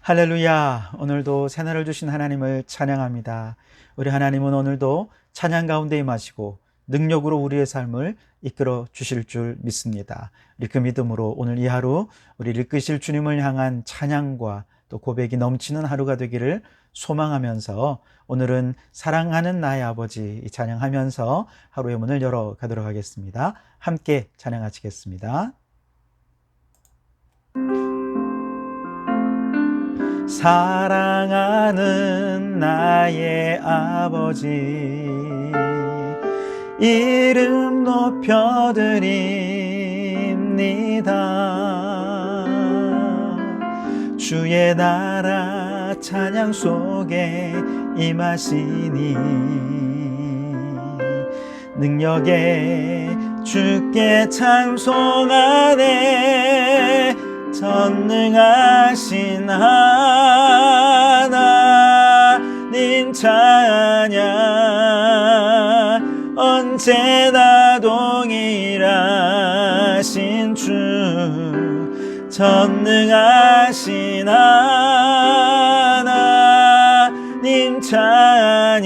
할렐루야. 오늘도 새날을 주신 하나님을 찬양합니다. 우리 하나님은 오늘도 찬양 가운데 임하시고 능력으로 우리의 삶을 이끌어 주실 줄 믿습니다. 우리 그 믿음으로 오늘 이 하루 우리를 이끄실 주님을 향한 찬양과 또 고백이 넘치는 하루가 되기를 소망하면서 오늘은 사랑하는 나의 아버지 찬양하면서 하루의 문을 열어가도록 하겠습니다. 함께 찬양하시겠습니다. 사랑하는 나의 아버지 이름 높여드립니다. 주의 나라 찬양 속에 임하시니 능력에 주께 찬송하네. 전능하신 하나님 찬양 언제나 동일하신 주 전능하신 하나님 찬양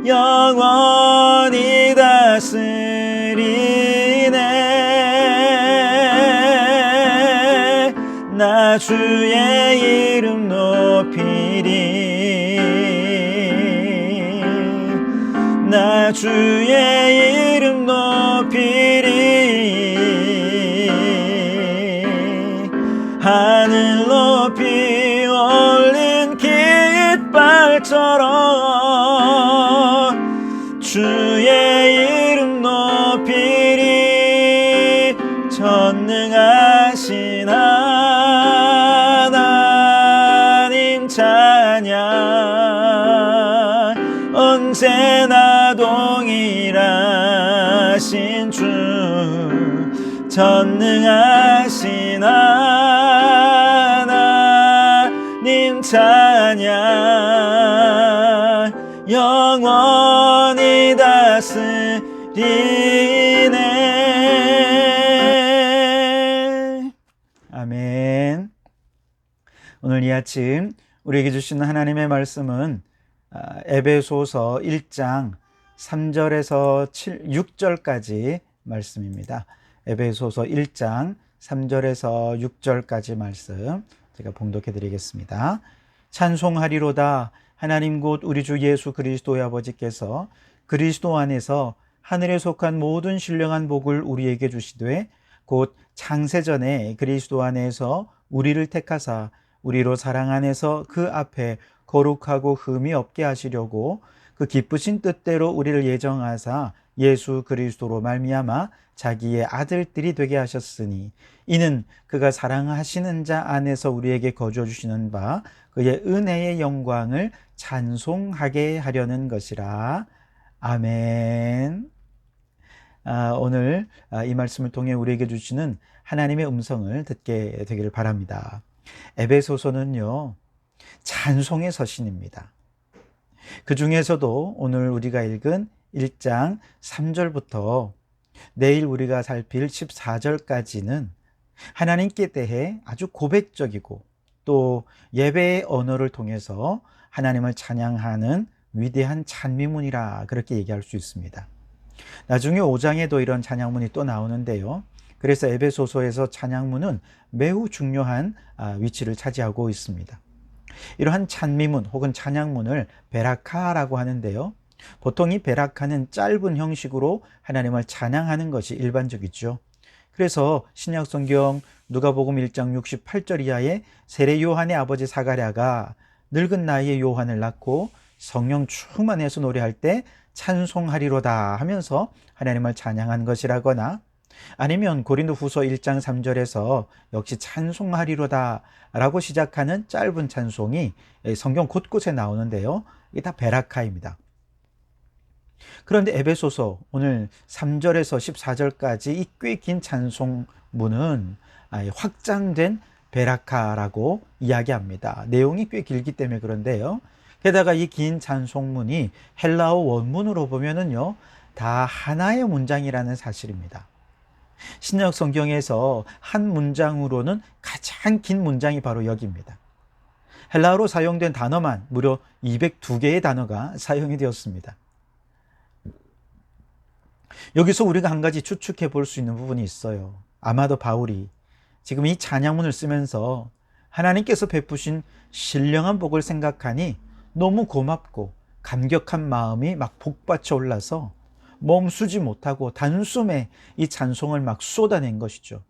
영원히 다스리네. 나 주의 이름 높이리. 나 주의 이름 높이리. 하늘 높이 올린 깃발처럼 주의 이름 높이리. 전능하신 하나님 찬양 언제나 동일하신 주 전능하신 하나님 찬양 영원히 다스리네. 아멘. 오늘 이 아침 우리에게 주신 하나님의 말씀은 에베소서 1장 3절에서 6절까지 말씀입니다. 에베소서 1장 3절에서 6절까지 말씀 제가 봉독해 드리겠습니다. 찬송하리로다. 하나님 곧 우리 주 예수 그리스도의 아버지께서 그리스도 안에서 하늘에 속한 모든 신령한 복을 우리에게 주시되 곧 창세전에 그리스도 안에서 우리를 택하사 우리로 사랑 안에서 그 앞에 거룩하고 흠이 없게 하시려고 그 기쁘신 뜻대로 우리를 예정하사 예수 그리스도로 말미암아 자기의 아들들이 되게 하셨으니 이는 그가 사랑하시는 자 안에서 우리에게 거주해 주시는 바 그의 은혜의 영광을 찬송하게 하려는 것이라. 아멘. 오늘 이 말씀을 통해 우리에게 주시는 하나님의 음성을 듣게 되기를 바랍니다. 에베소서는요, 찬송의 서신입니다. 그 중에서도 오늘 우리가 읽은 1장 3절부터 내일 우리가 살필 14절까지는 하나님께 대해 아주 고백적이고 또 예배의 언어를 통해서 하나님을 찬양하는 위대한 찬미문이라 그렇게 얘기할 수 있습니다. 나중에 5장에도 이런 찬양문이 또 나오는데요. 그래서 에베소서에서 찬양문은 매우 중요한 위치를 차지하고 있습니다. 이러한 찬미문 혹은 찬양문을 베라카라고 하는데요. 보통 이 베라카는 짧은 형식으로 하나님을 찬양하는 것이 일반적이죠. 그래서 신약성경 누가복음 1장 68절 이하에 세례 요한의 아버지 사가랴가 늙은 나이에 요한을 낳고 성령 충만해서 노래할 때 찬송하리로다 하면서 하나님을 찬양한 것이라거나 아니면 고린도후서 1장 3절에서 역시 찬송하리로다 라고 시작하는 짧은 찬송이 성경 곳곳에 나오는데요. 이게 다 베라카입니다. 그런데 에베소서 오늘 3절에서 14절까지 이 꽤 긴 찬송문은 확장된 베라카라고 이야기합니다. 내용이 꽤 길기 때문에 그런데요. 게다가 이 긴 찬송문이 헬라어 원문으로 보면은요, 다 하나의 문장이라는 사실입니다. 신약 성경에서 한 문장으로는 가장 긴 문장이 바로 여기입니다. 헬라어로 사용된 단어만 무려 202개의 단어가 사용이 되었습니다. 여기서 우리가 한 가지 추측해 볼 수 있는 부분이 있어요. 아마도 바울이 지금 이 찬양문을 쓰면서 하나님께서 베푸신 신령한 복을 생각하니 너무 고맙고 감격한 마음이 막 복받쳐 올라서 멈추지 못하고 단숨에 이 찬송을 막 쏟아낸 것이죠.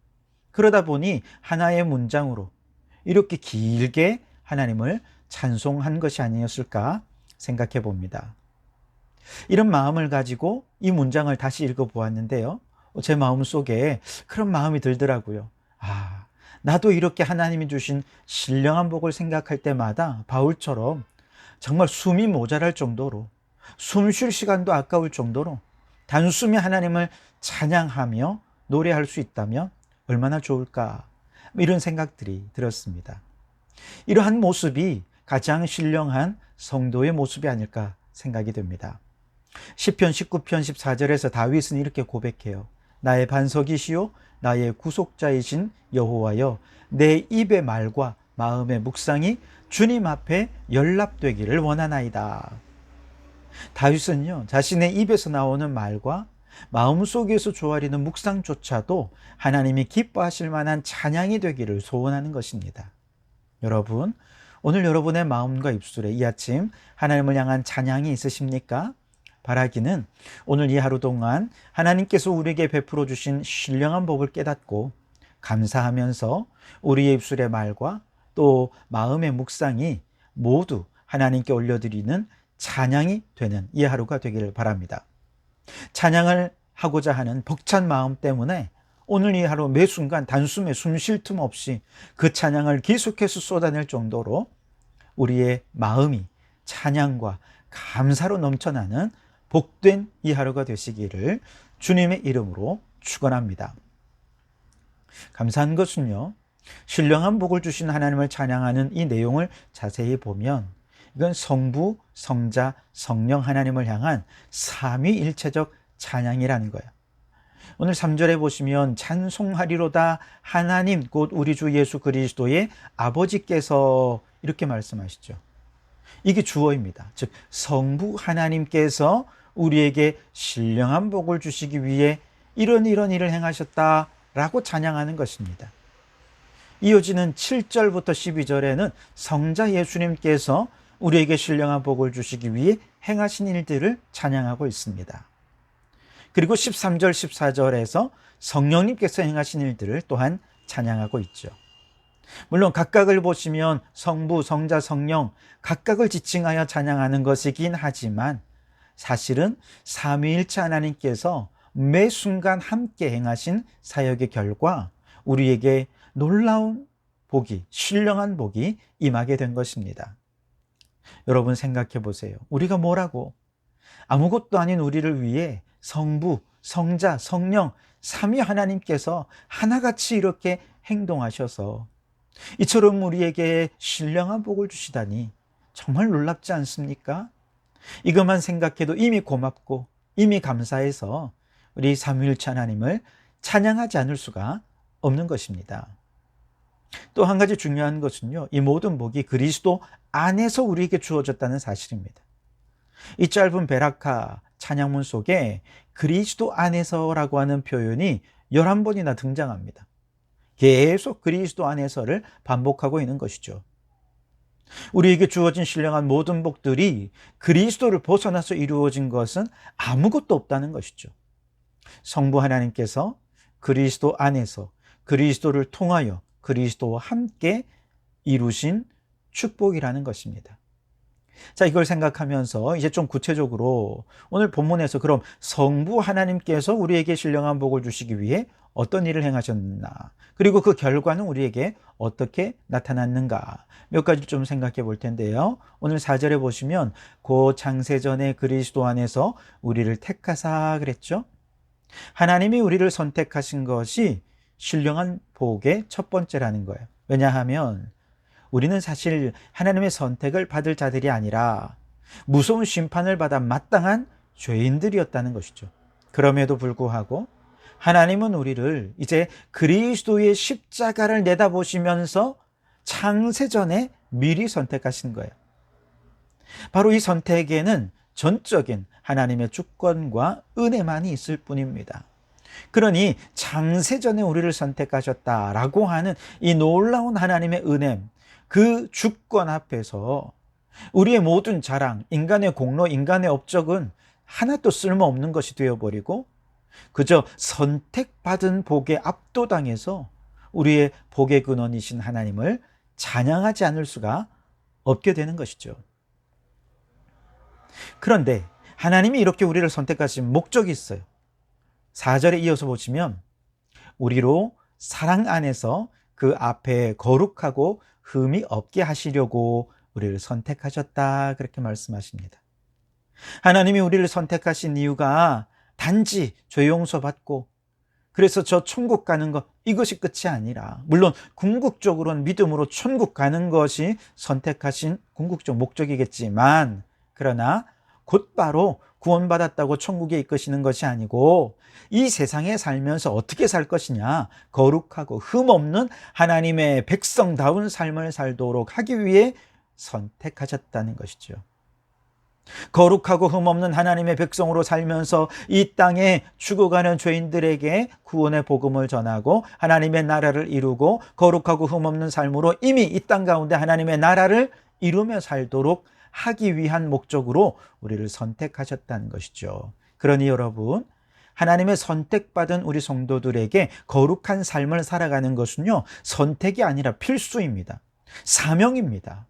그러다 보니 하나의 문장으로 이렇게 길게 하나님을 찬송한 것이 아니었을까 생각해 봅니다. 이런 마음을 가지고 이 문장을 다시 읽어보았는데요. 제 마음속에 그런 마음이 들더라고요. 나도 이렇게 하나님이 주신 신령한 복을 생각할 때마다 바울처럼 정말 숨이 모자랄 정도로, 숨 쉴 시간도 아까울 정도로 단숨에 하나님을 찬양하며 노래할 수 있다면 얼마나 좋을까, 이런 생각들이 들었습니다. 이러한 모습이 가장 신령한 성도의 모습이 아닐까 생각이 됩니다. 시편 19편 14절에서 다윗은 이렇게 고백해요. 나의 반석이시요 나의 구속자이신 여호와여, 내 입의 말과 마음의 묵상이 주님 앞에 연락되기를 원하나이다. 다윗은요, 자신의 입에서 나오는 말과 마음속에서 조아리는 묵상조차도 하나님이 기뻐하실 만한 찬양이 되기를 소원하는 것입니다. 여러분, 오늘 여러분의 마음과 입술에 이 아침 하나님을 향한 찬양이 있으십니까? 바라기는 오늘 이 하루 동안 하나님께서 우리에게 베풀어 주신 신령한 복을 깨닫고 감사하면서 우리의 입술의 말과 또 마음의 묵상이 모두 하나님께 올려드리는 찬양이 되는 이 하루가 되기를 바랍니다. 찬양을 하고자 하는 벅찬 마음 때문에 오늘 이 하루 매 순간 단숨에 숨 쉴 틈 없이 그 찬양을 계속해서 쏟아낼 정도로 우리의 마음이 찬양과 감사로 넘쳐나는 복된 이 하루가 되시기를 주님의 이름으로 축원합니다. 감사한 것은요, 신령한 복을 주신 하나님을 찬양하는 이 내용을 자세히 보면 이건 성부, 성자, 성령 하나님을 향한 삼위일체적 찬양이라는 거예요. 오늘 3절에 보시면 찬송하리로다 하나님 곧 우리 주 예수 그리스도의 아버지께서, 이렇게 말씀하시죠. 이게 주어입니다. 즉 성부 하나님께서 우리에게 신령한 복을 주시기 위해 이런 일을 행하셨다라고 찬양하는 것입니다. 이어지는 7절부터 12절에는 성자 예수님께서 우리에게 신령한 복을 주시기 위해 행하신 일들을 찬양하고 있습니다. 그리고 13절, 14절에서 성령님께서 행하신 일들을 또한 찬양하고 있죠. 물론 각각을 보시면 성부, 성자, 성령 각각을 지칭하여 찬양하는 것이긴 하지만 사실은 삼위일체 하나님께서 매 순간 함께 행하신 사역의 결과 우리에게 놀라운 복이, 신령한 복이 임하게 된 것입니다. 여러분 생각해 보세요. 우리가 뭐라고? 아무것도 아닌 우리를 위해 성부, 성자, 성령, 삼위 하나님께서 하나같이 이렇게 행동하셔서 이처럼 우리에게 신령한 복을 주시다니 정말 놀랍지 않습니까? 이것만 생각해도 이미 고맙고 이미 감사해서 우리 삼위일체 하나님을 찬양하지 않을 수가 없는 것입니다. 또 한 가지 중요한 것은요, 이 모든 복이 그리스도 안에서 우리에게 주어졌다는 사실입니다. 이 짧은 베라카 찬양문 속에 그리스도 안에서라고 하는 표현이 11번이나 등장합니다. 계속 그리스도 안에서를 반복하고 있는 것이죠. 우리에게 주어진 신령한 모든 복들이 그리스도를 벗어나서 이루어진 것은 아무것도 없다는 것이죠. 성부 하나님께서 그리스도 안에서 그리스도를 통하여 그리스도와 함께 이루신 축복이라는 것입니다. 자, 이걸 생각하면서 이제 좀 구체적으로 오늘 본문에서 그럼 성부 하나님께서 우리에게 신령한 복을 주시기 위해 어떤 일을 행하셨나, 그리고 그 결과는 우리에게 어떻게 나타났는가 몇 가지 좀 생각해 볼 텐데요. 오늘 4절에 보시면 고 창세전에 그리스도 안에서 우리를 택하사 그랬죠. 하나님이 우리를 선택하신 것이 신령한 복의 첫 번째라는 거예요. 왜냐하면 우리는 사실 하나님의 선택을 받을 자들이 아니라 무서운 심판을 받아 마땅한 죄인들이었다는 것이죠. 그럼에도 불구하고 하나님은 우리를 이제 그리스도의 십자가를 내다보시면서 창세전에 미리 선택하신 거예요. 바로 이 선택에는 전적인 하나님의 주권과 은혜만이 있을 뿐입니다. 그러니 창세전에 우리를 선택하셨다라고 하는 이 놀라운 하나님의 은혜, 그 주권 앞에서 우리의 모든 자랑, 인간의 공로, 인간의 업적은 하나도 쓸모없는 것이 되어버리고 그저 선택받은 복에 압도당해서 우리의 복의 근원이신 하나님을 찬양하지 않을 수가 없게 되는 것이죠. 그런데 하나님이 이렇게 우리를 선택하신 목적이 있어요. 4절에 이어서 보시면 우리로 사랑 안에서 그 앞에 거룩하고 흠이 없게 하시려고 우리를 선택하셨다, 그렇게 말씀하십니다. 하나님이 우리를 선택하신 이유가 단지 죄 용서 받고 그래서 저 천국 가는 것, 이것이 끝이 아니라, 물론 궁극적으로는 믿음으로 천국 가는 것이 선택하신 궁극적 목적이겠지만, 그러나 곧바로 구원받았다고 천국에 이끄시는 것이 아니고 이 세상에 살면서 어떻게 살 것이냐, 거룩하고 흠없는 하나님의 백성다운 삶을 살도록 하기 위해 선택하셨다는 것이죠. 거룩하고 흠없는 하나님의 백성으로 살면서 이 땅에 죽어가는 죄인들에게 구원의 복음을 전하고 하나님의 나라를 이루고 거룩하고 흠없는 삶으로 이미 이 땅 가운데 하나님의 나라를 이루며 살도록 하기 위한 목적으로 우리를 선택하셨다는 것이죠. 그러니 여러분, 하나님의 선택받은 우리 성도들에게 거룩한 삶을 살아가는 것은요, 선택이 아니라 필수입니다. 사명입니다.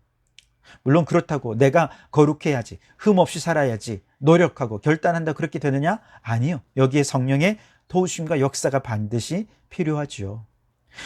물론 그렇다고 내가 거룩해야지, 흠없이 살아야지 노력하고 결단한다, 그렇게 되느냐? 아니요. 여기에 성령의 도우심과 역사가 반드시 필요하지요.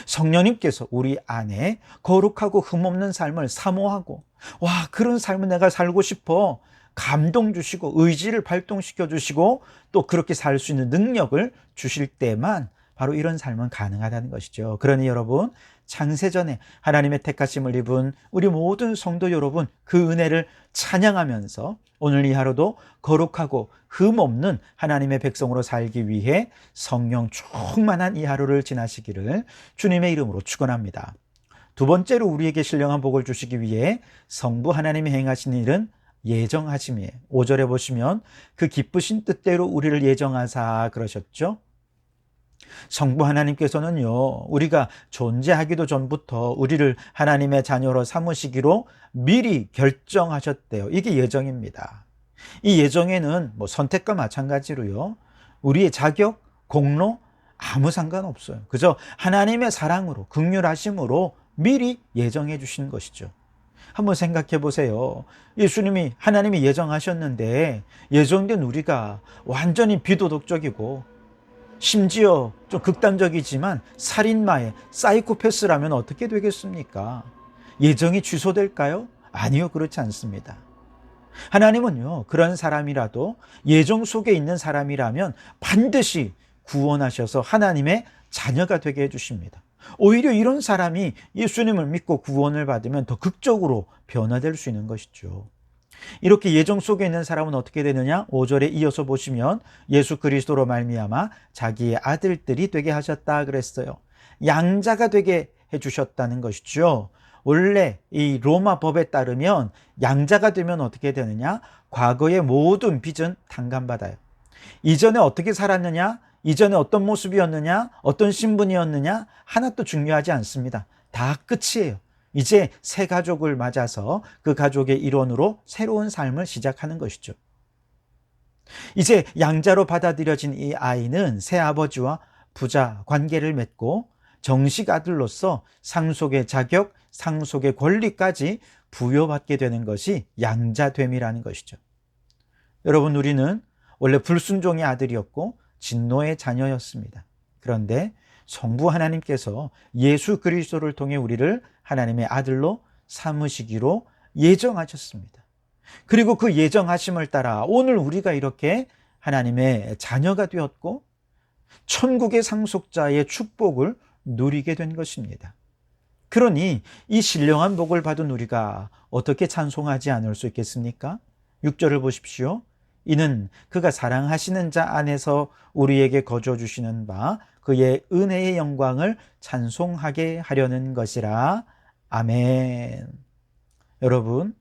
성령님께서 우리 안에 거룩하고 흠없는 삶을 사모하고, 와, 그런 삶을 내가 살고 싶어 감동 주시고 의지를 발동시켜 주시고 또 그렇게 살 수 있는 능력을 주실 때만 바로 이런 삶은 가능하다는 것이죠. 그러니 여러분, 창세전에 하나님의 택하심을 입은 우리 모든 성도 여러분, 그 은혜를 찬양하면서 오늘 이 하루도 거룩하고 흠없는 하나님의 백성으로 살기 위해 성령 충만한 이 하루를 지나시기를 주님의 이름으로 축원합니다. 두 번째로 우리에게 신령한 복을 주시기 위해 성부 하나님이 행하신 일은 예정하심이에요. 5절에 보시면 그 기쁘신 뜻대로 우리를 예정하사 그러셨죠. 성부 하나님께서는요, 우리가 존재하기도 전부터 우리를 하나님의 자녀로 삼으시기로 미리 결정하셨대요. 이게 예정입니다. 이 예정에는 선택과 마찬가지로요, 우리의 자격, 공로 아무 상관없어요. 그저 하나님의 사랑으로, 긍휼하심으로 미리 예정해 주신 것이죠. 한번 생각해 보세요. 예수님이, 하나님이 예정하셨는데 예정된 우리가 완전히 비도덕적이고 심지어 좀 극단적이지만 살인마의 사이코패스라면 어떻게 되겠습니까? 예정이 취소될까요? 아니요, 그렇지 않습니다. 하나님은요, 그런 사람이라도 예정 속에 있는 사람이라면 반드시 구원하셔서 하나님의 자녀가 되게 해주십니다. 오히려 이런 사람이 예수님을 믿고 구원을 받으면 더 극적으로 변화될 수 있는 것이죠. 이렇게 예정 속에 있는 사람은 어떻게 되느냐? 5절에 이어서 보시면 예수 그리스도로 말미암아 자기의 아들들이 되게 하셨다 그랬어요. 양자가 되게 해주셨다는 것이죠. 원래 이 로마 법에 따르면 양자가 되면 어떻게 되느냐? 과거의 모든 빚은 탕감받아요. 이전에 어떻게 살았느냐? 이전에 어떤 모습이었느냐? 어떤 신분이었느냐? 하나도 중요하지 않습니다. 다 끝이에요. 이제 새 가족을 맞아서 그 가족의 일원으로 새로운 삶을 시작하는 것이죠. 이제 양자로 받아들여진 이 아이는 새 아버지와 부자 관계를 맺고 정식 아들로서 상속의 자격, 상속의 권리까지 부여받게 되는 것이 양자됨이라는 것이죠. 여러분, 우리는 원래 불순종의 아들이었고 진노의 자녀였습니다. 그런데 성부 하나님께서 예수 그리스도를 통해 우리를 하나님의 아들로 삼으시기로 예정하셨습니다. 그리고 그 예정하심을 따라 오늘 우리가 이렇게 하나님의 자녀가 되었고 천국의 상속자의 축복을 누리게 된 것입니다. 그러니 이 신령한 복을 받은 우리가 어떻게 찬송하지 않을 수 있겠습니까? 6절을 보십시오. 이는 그가 사랑하시는 자 안에서 우리에게 거저 주시는 바 그의 은혜의 영광을 찬송하게 하려는 것이라. 아멘. 여러분,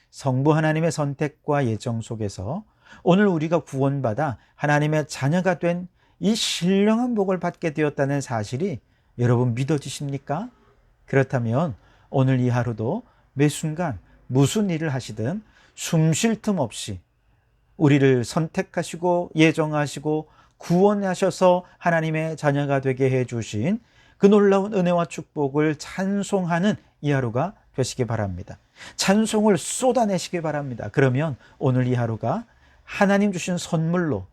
성부 하나님의 선택과 예정 속에서 오늘 우리가 구원받아 하나님의 자녀가 된 이 신령한 복을 받게 되었다는 사실이 여러분 믿어지십니까? 그렇다면 오늘 이 하루도 매 순간 무슨 일을 하시든 숨 쉴 틈 없이 우리를 선택하시고 예정하시고 구원하셔서 하나님의 자녀가 되게 해주신 그 놀라운 은혜와 축복을 찬송하는 이 하루가 되시기 바랍니다. 찬송을 쏟아내시기 바랍니다. 그러면 오늘 이 하루가 하나님 주신 선물로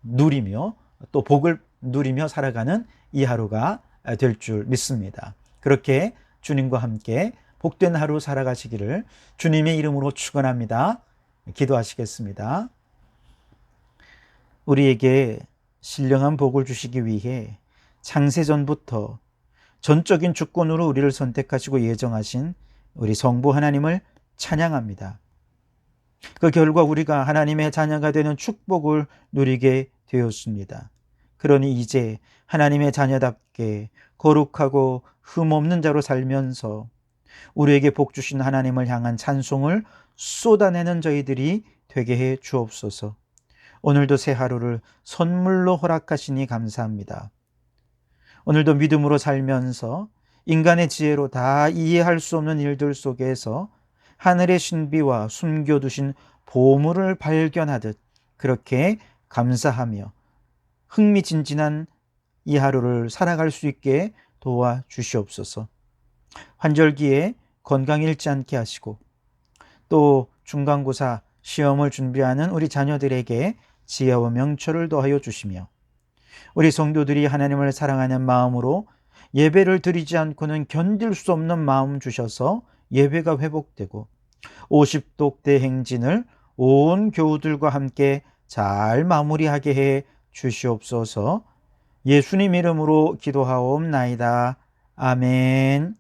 누리며 또 복을 누리며 살아가는 이 하루가 될 줄 믿습니다. 그렇게 주님과 함께 복된 하루 살아가시기를 주님의 이름으로 축원합니다. 기도하시겠습니다. 우리에게 신령한 복을 주시기 위해 창세전부터 전적인 주권으로 우리를 선택하시고 예정하신 우리 성부 하나님을 찬양합니다. 그 결과 우리가 하나님의 자녀가 되는 축복을 누리게 되었습니다. 그러니 이제 하나님의 자녀답게 거룩하고 흠없는 자로 살면서 우리에게 복 주신 하나님을 향한 찬송을 쏟아내는 저희들이 되게 해 주옵소서. 오늘도 새 하루를 선물로 허락하시니 감사합니다. 오늘도 믿음으로 살면서 인간의 지혜로 다 이해할 수 없는 일들 속에서 하늘의 신비와 숨겨두신 보물을 발견하듯 그렇게 감사하며 흥미진진한 이 하루를 살아갈 수 있게 도와주시옵소서. 환절기에 건강 잃지 않게 하시고 또 중간고사 시험을 준비하는 우리 자녀들에게 지혜와 명철을 더하여 주시며 우리 성도들이 하나님을 사랑하는 마음으로 예배를 드리지 않고는 견딜 수 없는 마음 주셔서 예배가 회복되고 50독대 행진을 온 교우들과 함께 잘 마무리하게 해 주시옵소서. 예수님 이름으로 기도하옵나이다. 아멘.